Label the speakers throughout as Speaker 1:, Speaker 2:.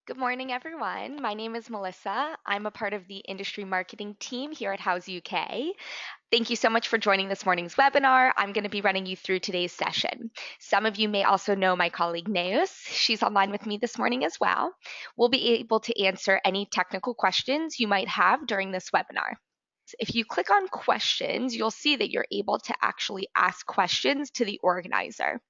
Speaker 1: Good morning, everyone. My name is Melissa. I'm a part of the industry marketing team here at House UK. Thank you so much for joining this morning's webinar. I'm going to be running you through today's session. Some of you may also know my colleague Neus. She's online with me this morning as well. We'll be able to answer any technical questions you might have during this webinar. If you click on questions, you'll see that you're able to actually ask questions to the organizer.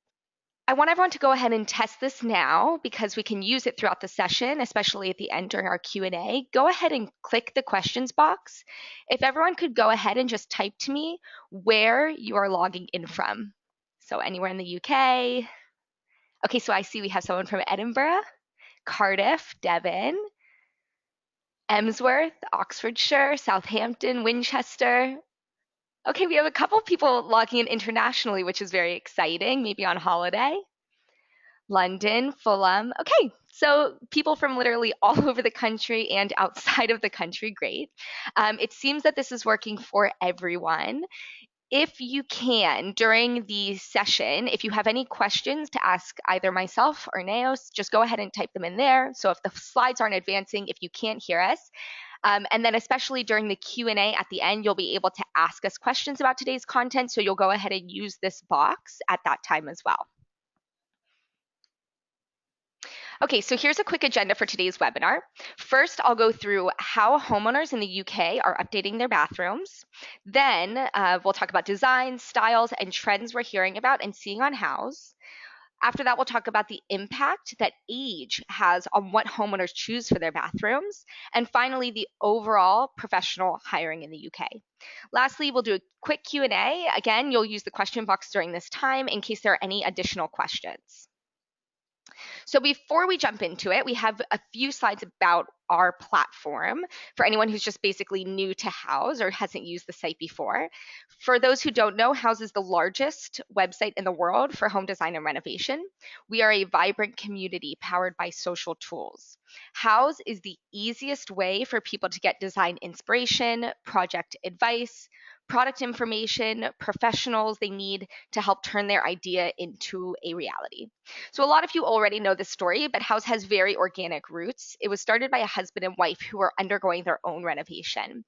Speaker 1: I want everyone to go ahead and test this now because we can use it throughout the session, especially at the end during our Q&A. Go ahead and click the questions box. If everyone could go ahead and just type to me where you are logging in from. So anywhere in the UK. Okay, so I see we have someone from Edinburgh, Cardiff, Devon, Emsworth, Oxfordshire, Southampton, Winchester. Okay, we have a couple people logging in internationally, which is very exciting, maybe on holiday. London, Fulham. Okay, so people from literally all over the country and outside of the country, great. It seems that this is working for everyone. If you can, during the session, if you have any questions to ask either myself or Neos, just go ahead and type them in there. So if the slides aren't advancing, if you can't hear us, and then especially during the Q&A at the end, you'll be able to ask us questions about today's content. So you'll go ahead and use this box at that time as well. Okay, so here's a quick agenda for today's webinar. First, I'll go through how homeowners in the UK are updating their bathrooms. Then we'll talk about designs, styles, and trends we're hearing about and seeing on House. After that, we'll talk about the impact that age has on what homeowners choose for their bathrooms. And finally, the overall professional hiring in the UK. Lastly, we'll do a quick Q&A. Again, you'll use the question box during this time in case there are any additional questions. So before we jump into it, we have a few slides about our platform for anyone who's just basically new to House or hasn't used the site before. For those who don't know, House is the largest website in the world for home design and renovation. We are a vibrant community powered by social tools. House is the easiest way for people to get design inspiration, project advice, product information, professionals they need to help turn their idea into a reality. So a lot of you already know this story, but House has very organic roots. It was started by a husband and wife who were undergoing their own renovation.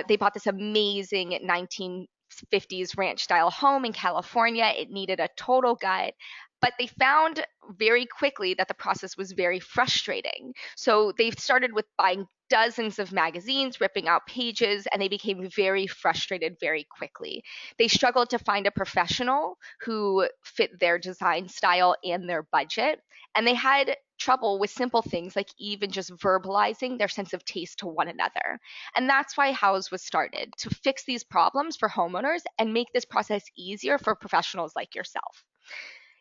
Speaker 1: They bought this amazing 1950s ranch style home in California. It needed a total gut. But they found very quickly that the process was very frustrating. So they started with buying dozens of magazines, ripping out pages, and they became very frustrated very quickly. They struggled to find a professional who fit their design style and their budget. And they had trouble with simple things like even just verbalizing their sense of taste to one another. And that's why House was started, to fix these problems for homeowners and make this process easier for professionals like yourself.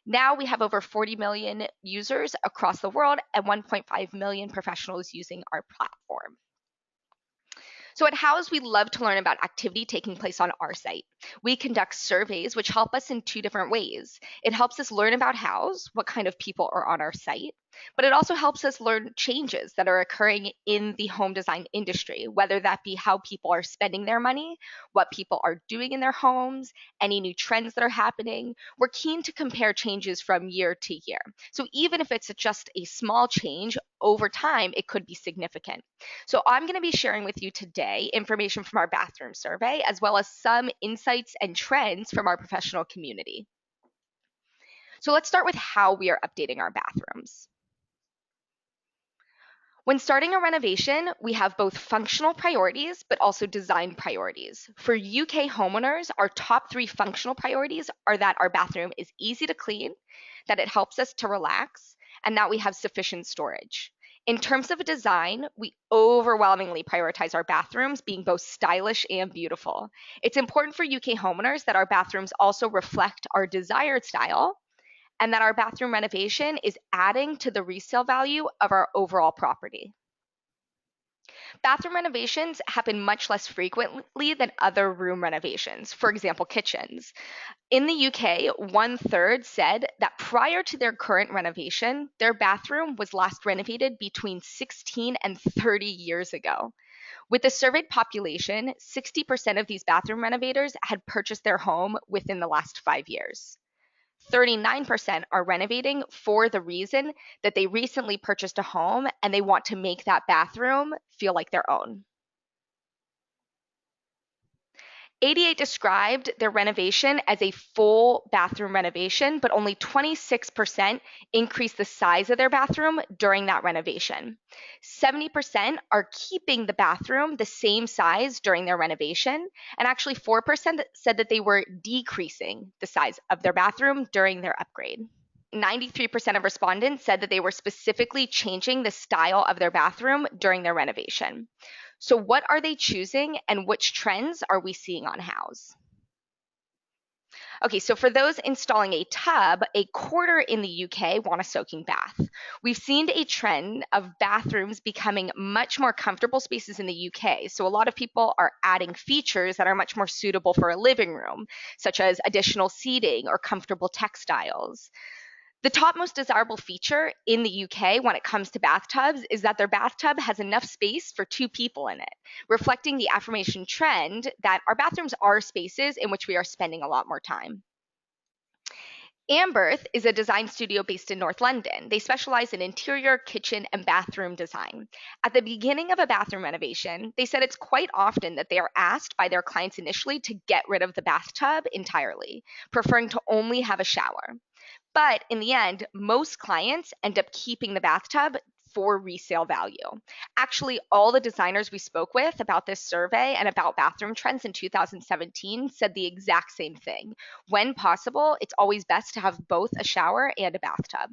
Speaker 1: Now we have over 40 million users across the world and 1.5 million professionals using our platform. So at House, we love to learn about activity taking place on our site. We conduct surveys which help us in two different ways. It helps us learn about House, what kind of people are on our site, but it also helps us learn changes that are occurring in the home design industry, whether that be how people are spending their money, what people are doing in their homes, any new trends that are happening. We're keen to compare changes from year to year. So even if it's just a small change, over time, it could be significant. So I'm going to be sharing with you today information from our bathroom survey, as well as some insights and trends from our professional community. So let's start with how we are updating our bathrooms. When starting a renovation, we have both functional priorities, but also design priorities. For UK homeowners, our top three functional priorities are that our bathroom is easy to clean, that it helps us to relax, and that we have sufficient storage. In terms of design, we overwhelmingly prioritize our bathrooms being both stylish and beautiful. It's important for UK homeowners that our bathrooms also reflect our desired style, and that our bathroom renovation is adding to the resale value of our overall property. Bathroom renovations happen much less frequently than other room renovations, for example, kitchens. In the UK, 1/3 said that prior to their current renovation, their bathroom was last renovated between 16 and 30 years ago. With the surveyed population, 60% of these bathroom renovators had purchased their home within the last 5 years. 39% are renovating for the reason that they recently purchased a home and they want to make that bathroom feel like their own. 88 described their renovation as a full bathroom renovation, but only 26% increased the size of their bathroom during that renovation. 70% are keeping the bathroom the same size during their renovation, and actually 4% said that they were decreasing the size of their bathroom during their upgrade. 93% of respondents said that they were specifically changing the style of their bathroom during their renovation. So, what are they choosing and which trends are we seeing on House? Okay, so for those installing a tub, a quarter in the UK want a soaking bath. We've seen a trend of bathrooms becoming much more comfortable spaces in the UK. So a lot of people are adding features that are much more suitable for a living room, such as additional seating or comfortable textiles. The top most desirable feature in the UK when it comes to bathtubs is that their bathtub has enough space for 2 people in it, reflecting the affirmation trend that our bathrooms are spaces in which we are spending a lot more time. Amberth is a design studio based in North London. They specialize in interior, kitchen, and bathroom design. At the beginning of a bathroom renovation, they said it's quite often that they are asked by their clients initially to get rid of the bathtub entirely, preferring to only have a shower. But in the end, most clients end up keeping the bathtub for resale value. Actually, all the designers we spoke with about this survey and about bathroom trends in 2017 said the exact same thing. When possible, it's always best to have both a shower and a bathtub.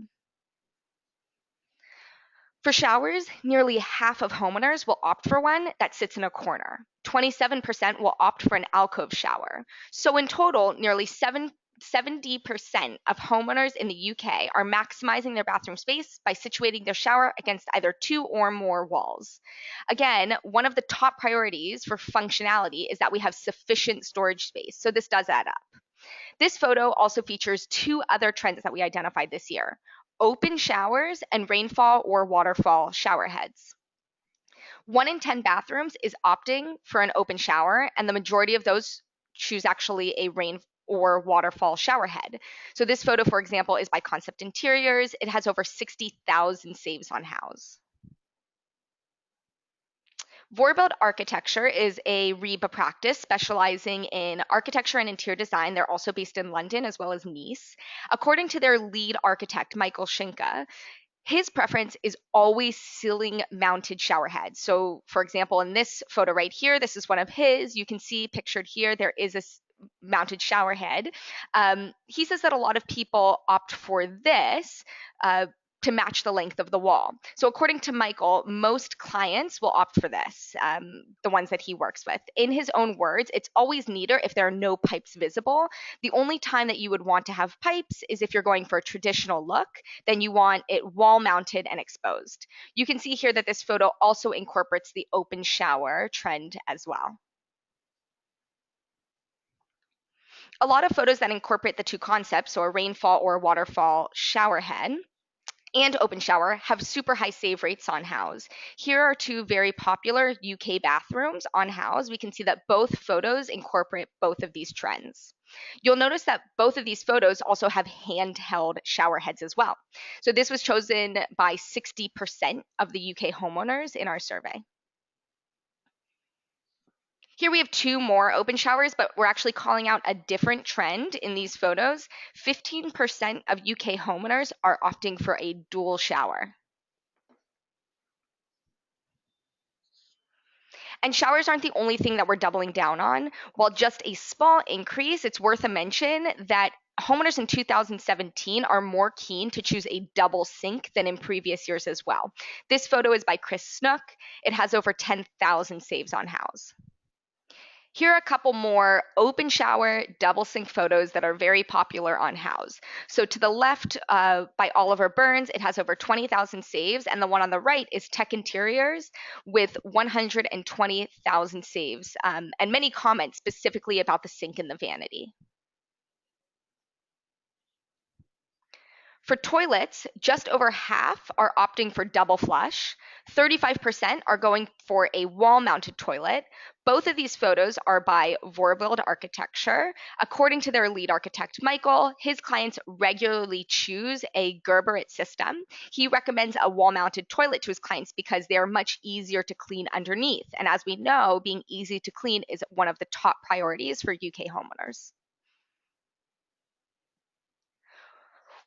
Speaker 1: For showers, nearly half of homeowners will opt for one that sits in a corner. 27% will opt for an alcove shower. So in total, nearly 70% of homeowners in the UK are maximizing their bathroom space by situating their shower against either 2 or more walls. Again, one of the top priorities for functionality is that we have sufficient storage space, so this does add up. This photo also features 2 other trends that we identified this year: open showers and rainfall or waterfall shower heads. 1 in 10 bathrooms is opting for an open shower, and the majority of those choose actually a rain or waterfall shower head. So this photo, for example, is by Concept Interiors. It has over 60,000 saves on House. Vorbild Architecture is a REBA practice specializing in architecture and interior design. They're also based in London as well as Nice. According to their lead architect, Michael Schinka, his preference is always ceiling mounted shower heads. So, for example, in this photo right here, this is one of his. You can see pictured here, there is a mounted shower head. He says that a lot of people opt for this to match the length of the wall. So according to Michael, most clients will opt for this, the ones that he works with. In his own words, it's always neater if there are no pipes visible. The only time that you would want to have pipes is if you're going for a traditional look, then you want it wall mounted and exposed. You can see here that this photo also incorporates the open shower trend as well. A lot of photos that incorporate the 2 concepts, so a rainfall or waterfall shower head and open shower, have super high save rates on House. Here are 2 very popular UK bathrooms on House. We can see that both photos incorporate both of these trends. You'll notice that both of these photos also have handheld shower heads as well. So this was chosen by 60% of the UK homeowners in our survey. Here we have 2 more open showers, but we're actually calling out a different trend in these photos. 15% of UK homeowners are opting for a dual shower. And showers aren't the only thing that we're doubling down on. While just a small increase, it's worth a mention that homeowners in 2017 are more keen to choose a double sink than in previous years as well. This photo is by Chris Snook. It has over 10,000 saves on House. Here are a couple more open shower, double sink photos that are very popular on House. So to the left, by Oliver Burns, it has over 20,000 saves, and the one on the right is Tech Interiors with 120,000 saves, and many comments specifically about the sink and the vanity. For toilets, just over half are opting for double flush. 35% are going for a wall-mounted toilet. Both of these photos are by Vorbild Architecture. According to their lead architect, Michael, his clients regularly choose a Gerberit system. He recommends a wall-mounted toilet to his clients because they are much easier to clean underneath. And as we know, being easy to clean is one of the top priorities for UK homeowners.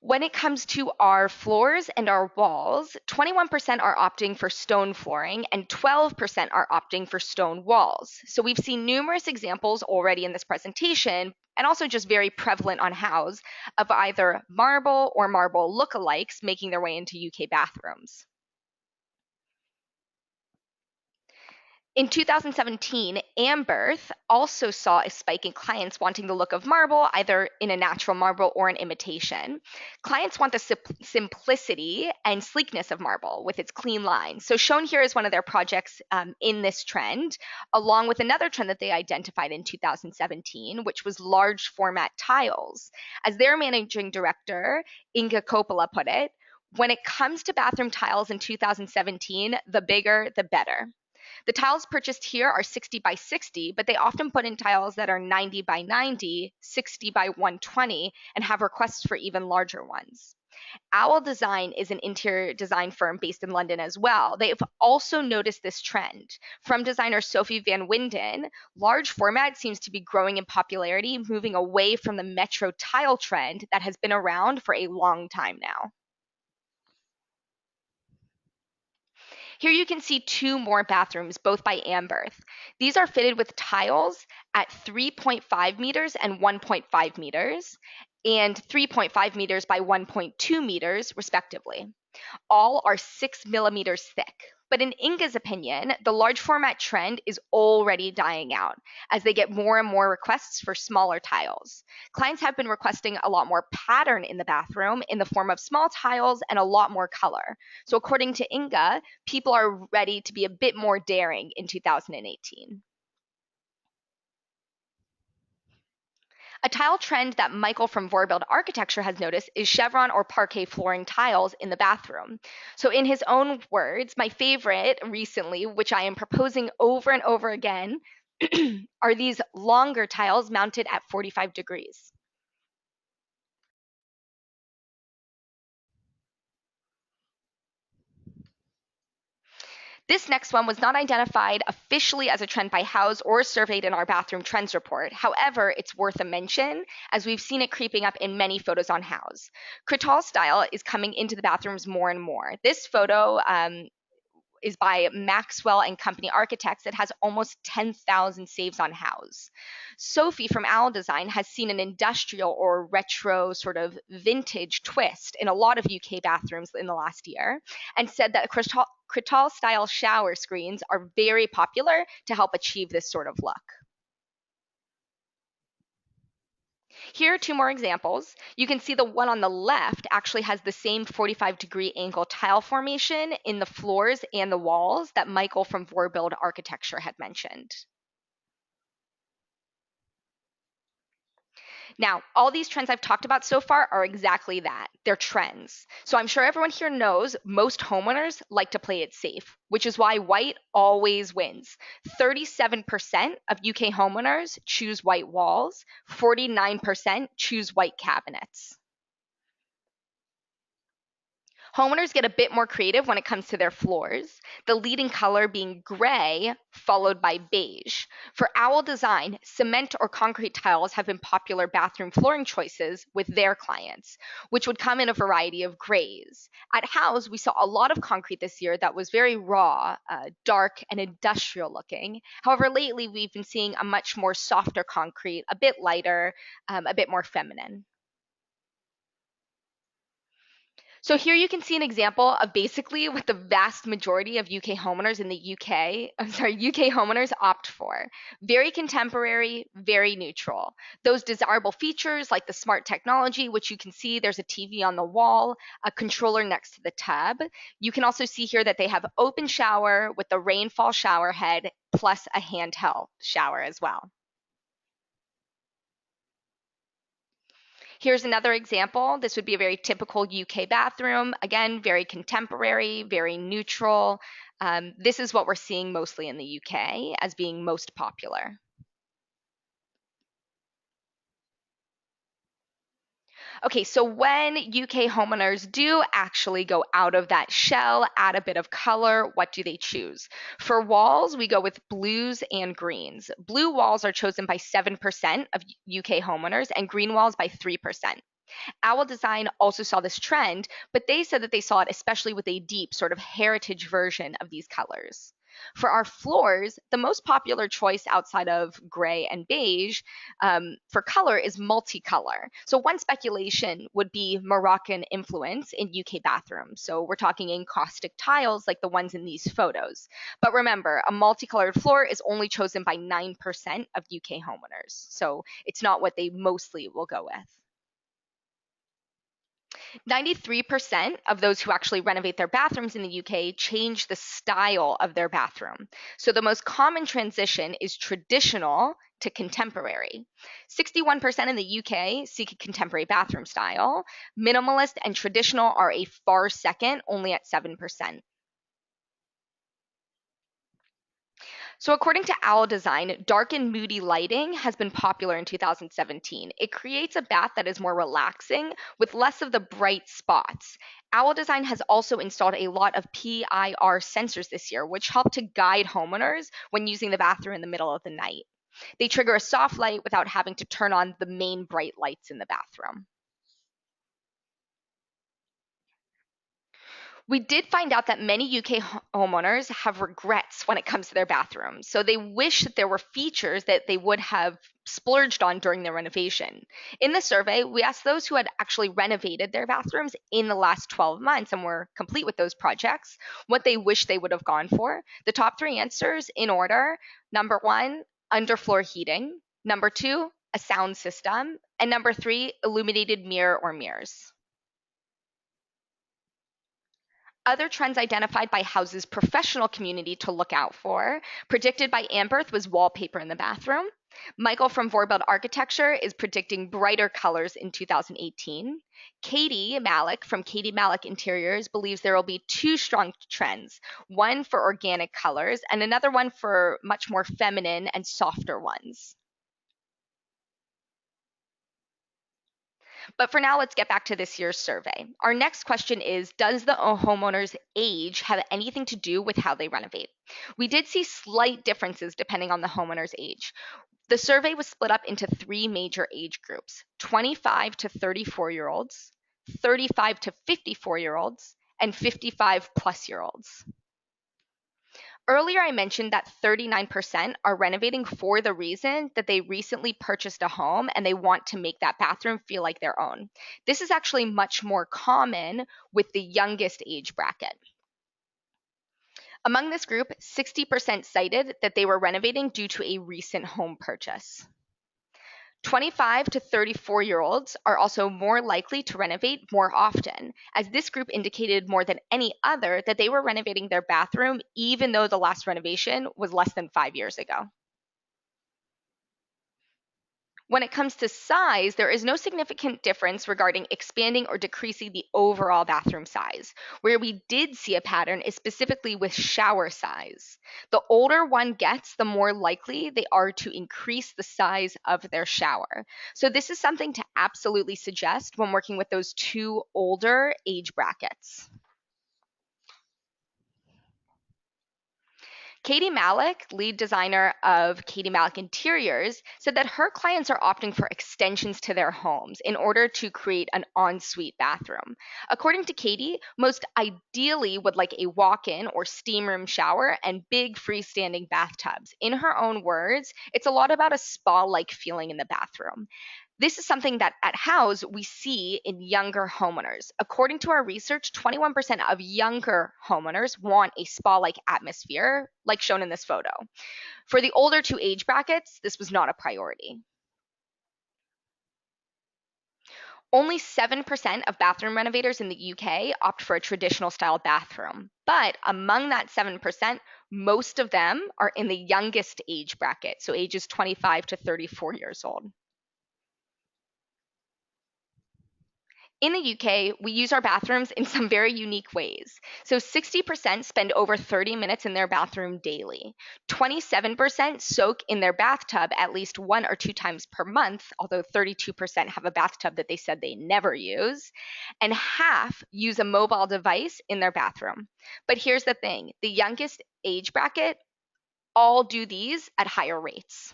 Speaker 1: When it comes to our floors and our walls, 21% are opting for stone flooring and 12% are opting for stone walls. So we've seen numerous examples already in this presentation, and also just very prevalent on Houzz, of either marble or marble lookalikes making their way into UK bathrooms. In 2017, Amberth also saw a spike in clients wanting the look of marble, either in a natural marble or an imitation. Clients want the simplicity and sleekness of marble with its clean lines. So shown here is one of their projects in this trend, along with another trend that they identified in 2017, which was large format tiles. As their managing director, Inga Coppola, put it, when it comes to bathroom tiles in 2017, the bigger, the better. The tiles purchased here are 60 by 60, but they often put in tiles that are 90 by 90, 60 by 120, and have requests for even larger ones. Owl Design is an interior design firm based in London as well. They've also noticed this trend. From designer Sophie Van Winden, large format seems to be growing in popularity, moving away from the metro tile trend that has been around for a long time now. Here you can see two more bathrooms, both by Amberth. These are fitted with tiles at 3.5 meters and 1.5 meters, and 3.5 meters by 1.2 meters, respectively. All are 6 millimeters thick. But in Inga's opinion, the large format trend is already dying out as they get more and more requests for smaller tiles. Clients have been requesting a lot more pattern in the bathroom in the form of small tiles and a lot more color. So according to Inga, people are ready to be a bit more daring in 2018. A tile trend that Michael from Vorbild Architecture has noticed is chevron or parquet flooring tiles in the bathroom. So in his own words, my favorite recently, which I am proposing over and over again, are these longer tiles mounted at 45 degrees. This next one was not identified officially as a trend by Houzz or surveyed in our bathroom trends report. However, it's worth a mention as we've seen it creeping up in many photos on Houzz. Cretal style is coming into the bathrooms more and more. This photo is by Maxwell and Company Architects. It has almost 10,000 saves on Houzz. Sophie from Owl Design has seen an industrial or retro sort of vintage twist in a lot of UK bathrooms in the last year, and said that Cretal style shower screens are very popular to help achieve this sort of look. Here are two more examples. You can see the one on the left actually has the same 45-degree angle tile formation in the floors and the walls that Michael from Vorbild Architecture had mentioned. Now, all these trends I've talked about so far are exactly that. They're trends. So I'm sure everyone here knows most homeowners like to play it safe, which is why white always wins. 37% of UK homeowners choose white walls, 49% choose white cabinets. Homeowners get a bit more creative when it comes to their floors, the leading color being gray, followed by beige. For Owl Design, cement or concrete tiles have been popular bathroom flooring choices with their clients, which would come in a variety of grays. At Houzz, we saw a lot of concrete this year that was very raw, dark, and industrial looking. However, lately we've been seeing a much more softer concrete, a bit lighter, a bit more feminine. So here you can see an example of basically what the vast majority of UK homeowners in the UK homeowners opt for. Very contemporary, very neutral. Those desirable features like the smart technology, which you can see there's a TV on the wall, a controller next to the tub. You can also see here that they have open shower with the rainfall shower head plus a handheld shower as well. Here's another example. This would be a very typical UK bathroom. Again, very contemporary, very neutral. This is what we're seeing mostly in the UK as being most popular. Okay, so when UK homeowners do actually go out of that shell, add a bit of color, what do they choose? For walls, we go with blues and greens. Blue walls are chosen by 7% of UK homeowners and green walls by 3%. Owl Design also saw this trend, but they said that they saw it especially with a deep sort of heritage version of these colors. For our floors, the most popular choice outside of gray and beige for color is multicolor. So one speculation would be Moroccan influence in UK bathrooms. So we're talking encaustic tiles like the ones in these photos. But remember, a multicolored floor is only chosen by 9% of UK homeowners. So it's not what they mostly will go with. 93% of those who actually renovate their bathrooms in the UK change the style of their bathroom. So the most common transition is traditional to contemporary. 61% in the UK seek a contemporary bathroom style. Minimalist and traditional are a far second, only at 7%. So, according to Owl Design, dark and moody lighting has been popular in 2017. It creates a bath that is more relaxing with less of the bright spots. Owl Design has also installed a lot of PIR sensors this year, which help to guide homeowners when using the bathroom in the middle of the night. They trigger a soft light without having to turn on the main bright lights in the bathroom. We did find out that many UK homeowners have regrets when it comes to their bathrooms. So they wish that there were features that they would have splurged on during their renovation. In the survey, we asked those who had actually renovated their bathrooms in the last 12 months and were complete with those projects what they wish they would have gone for. The top three answers in order: number one, underfloor heating; number two, a sound system; and number three, illuminated mirror or mirrors. Other trends identified by House's professional community to look out for, predicted by Amberth, was wallpaper in the bathroom. Michael from Vorbild Architecture is predicting brighter colors in 2018. Katie Malik from Katie Malik Interiors believes there will be two strong trends, one for organic colors and another one for much more feminine and softer ones. But for now, let's get back to this year's survey. Our next question is, does the homeowner's age have anything to do with how they renovate? We did see slight differences depending on the homeowner's age. The survey was split up into three major age groups: 25 to 34-year-olds, 35 to 54-year-olds, and 55 plus year olds. Earlier, I mentioned that 39% are renovating for the reason that they recently purchased a home and they want to make that bathroom feel like their own. This is actually much more common with the youngest age bracket. Among this group, 60% cited that they were renovating due to a recent home purchase. 25 to 34-year-olds are also more likely to renovate more often, as this group indicated more than any other that they were renovating their bathroom even though the last renovation was less than 5 years ago. When it comes to size, there is no significant difference regarding expanding or decreasing the overall bathroom size. Where we did see a pattern is specifically with shower size. The older one gets, the more likely they are to increase the size of their shower. So this is something to absolutely suggest when working with those two older age brackets. Katie Malik, lead designer of Katie Malik Interiors, said that her clients are opting for extensions to their homes in order to create an ensuite bathroom. According to Katie, most ideally would like a walk-in or steam room shower and big freestanding bathtubs. In her own words, it's a lot about a spa-like feeling in the bathroom. This is something that at House we see in younger homeowners. According to our research, 21% of younger homeowners want a spa-like atmosphere, like shown in this photo. For the older two age brackets, this was not a priority. Only 7% of bathroom renovators in the UK opt for a traditional style bathroom. But among that 7%, most of them are in the youngest age bracket, so ages 25 to 34 years old. In the UK, we use our bathrooms in some very unique ways. So 60% spend over 30 minutes in their bathroom daily. 27% soak in their bathtub at least 1 or 2 times per month, although 32% have a bathtub that they said they never use. And half use a mobile device in their bathroom. But here's the thing, the youngest age bracket all do these at higher rates.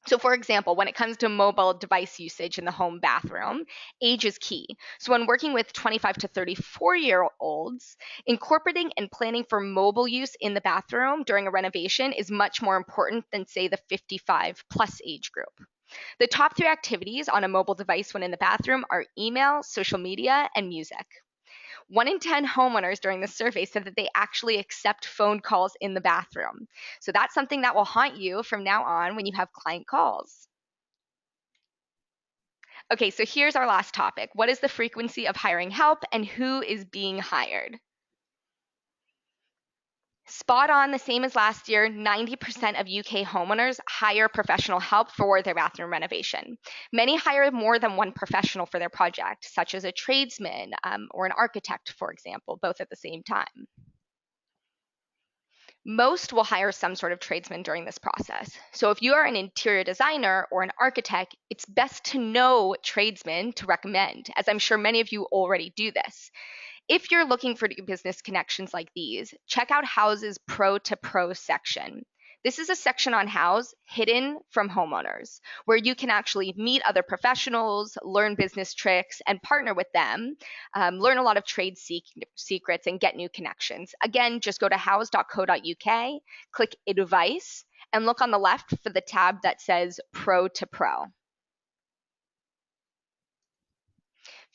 Speaker 1: So for example, when it comes to mobile device usage in the home bathroom, age is key. So when working with 25 to 34-year-olds, incorporating and planning for mobile use in the bathroom during a renovation is much more important than, say, the 55 plus age group. The top 3 activities on a mobile device when in the bathroom are email, social media, and music. 1 in 10 homeowners during the survey said that they actually accept phone calls in the bathroom. So that's something that will haunt you from now on when you have client calls. Okay, so here's our last topic. What is the frequency of hiring help and who is being hired? Spot on, the same as last year, 90% of UK homeowners hire professional help for their bathroom renovation. Many hire more than one professional for their project, such as a tradesman or an architect, for example, both at the same time. Most will hire some sort of tradesman during this process. So if you are an interior designer or an architect, it's best to know tradesmen to recommend, as I'm sure many of you already do this. If you're looking for business connections like these, check out House's Pro to Pro section. This is a section on House hidden from homeowners, where you can actually meet other professionals, learn business tricks, and partner with them, learn a lot of trade secrets, and get new connections. Again, just go to house.co.uk, click Advice, and look on the left for the tab that says Pro to Pro.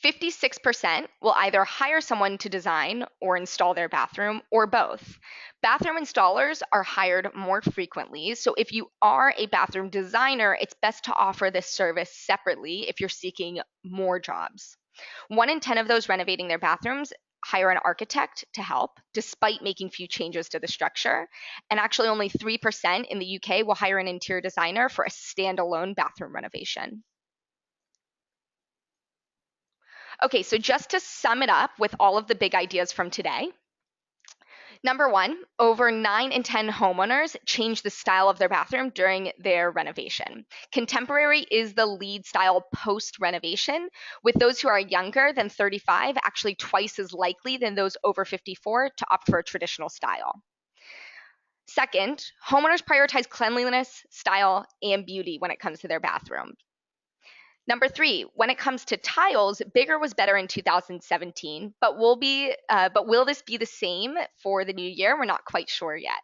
Speaker 1: 56% will either hire someone to design or install their bathroom, or both. Bathroom installers are hired more frequently, so if you are a bathroom designer, it's best to offer this service separately if you're seeking more jobs. 1 in 10 of those renovating their bathrooms hire an architect to help, despite making few changes to the structure. And actually only 3% in the UK will hire an interior designer for a standalone bathroom renovation. Okay, so just to sum it up with all of the big ideas from today. Number 1, over 9 in 10 homeowners change the style of their bathroom during their renovation. Contemporary is the lead style post-renovation, with those who are younger than 35 actually twice as likely than those over 54 to opt for a traditional style. Second, homeowners prioritize cleanliness, style, and beauty when it comes to their bathroom. Number 3, when it comes to tiles, bigger was better in 2017, but will this be the same for the new year? We're not quite sure yet.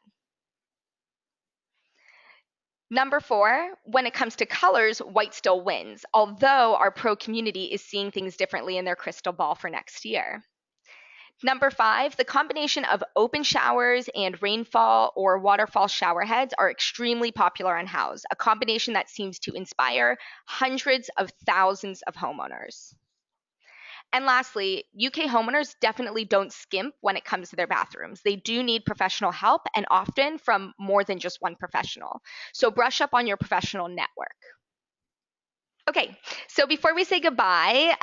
Speaker 1: Number 4, when it comes to colors, white still wins, although our pro community is seeing things differently in their crystal ball for next year. Number 5, the combination of open showers and rainfall or waterfall shower heads are extremely popular on House, a combination that seems to inspire hundreds of thousands of homeowners. And lastly, UK homeowners definitely don't skimp when it comes to their bathrooms. They do need professional help, and often from more than just one professional. So brush up on your professional network. Okay, so before we say goodbye,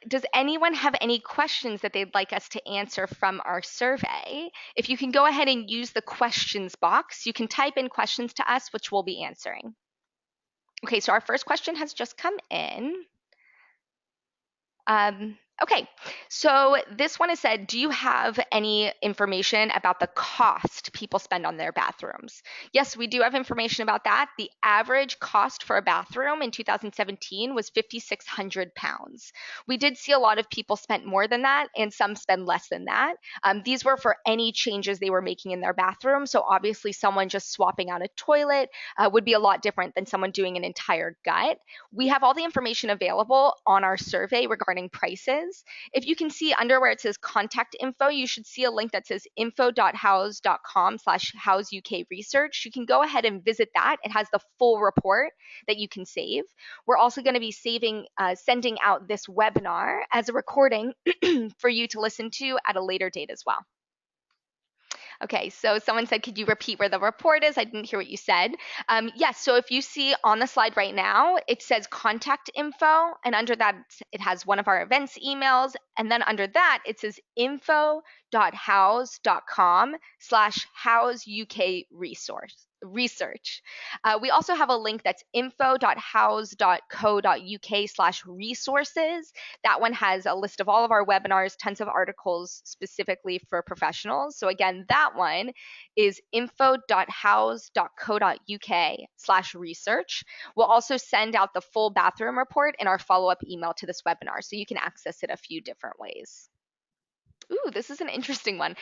Speaker 1: does anyone have any questions that they'd like us to answer from our survey? If you can go ahead and use the questions box, you can type in questions to us, which we'll be answering. Okay, so our first question has just come in. Okay, so this one has said, do you have any information about the cost people spend on their bathrooms? Yes, we do have information about that. The average cost for a bathroom in 2017 was £5,600. We did see a lot of people spent more than that, and some spend less than that. These were for any changes they were making in their bathroom. So obviously someone just swapping out a toilet would be a lot different than someone doing an entire gut. We have all the information available on our survey regarding prices. If you can see under where it says contact info, you should see a link that says info.house.com/houseukresearch. You can go ahead and visit that. It has the full report that you can save. We're also going to be sending out this webinar as a recording for you to listen to at a later date as well. Okay, so someone said, could you repeat where the report is? I didn't hear what you said. Yes, so if you see on the slide right now, it says contact info, and under that, it has one of our events emails, and then under that, it says info.house.com/house UK research. We also have a link that's info.house.co.uk/resources. That one has a list of all of our webinars, tons of articles specifically for professionals. So again, that one is info.house.co.uk/research. We'll also send out the full bathroom report in our follow-up email to this webinar, so you can access it a few different ways. Ooh, this is an interesting one.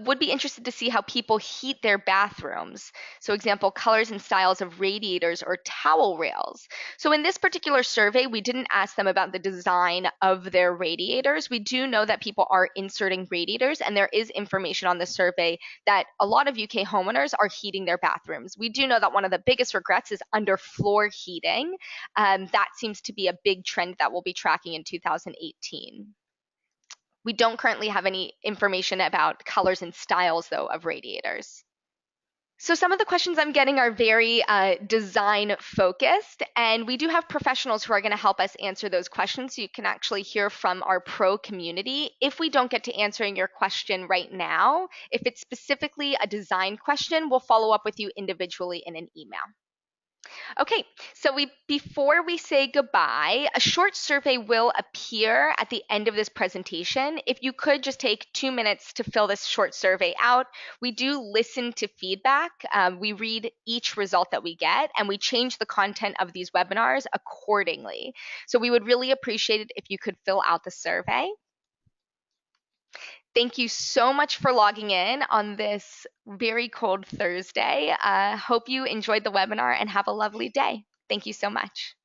Speaker 1: Would be interested to see how people heat their bathrooms. So example, colors and styles of radiators or towel rails. So in this particular survey, we didn't ask them about the design of their radiators. We do know that people are inserting radiators, and there is information on the survey that a lot of UK homeowners are heating their bathrooms. We do know that one of the biggest regrets is underfloor heating. That seems to be a big trend that we'll be tracking in 2018. We don't currently have any information about colors and styles, though, of radiators. So some of the questions I'm getting are very design focused, and we do have professionals who are going to help us answer those questions. So you can actually hear from our pro community. If we don't get to answering your question right now, if it's specifically a design question, we'll follow up with you individually in an email. Okay, so before we say goodbye, a short survey will appear at the end of this presentation. If you could just take 2 minutes to fill this short survey out. We do listen to feedback. We read each result that we get, and we change the content of these webinars accordingly. So we would really appreciate it if you could fill out the survey. Thank you so much for logging in on this very cold Thursday. Hope you enjoyed the webinar and have a lovely day. Thank you so much.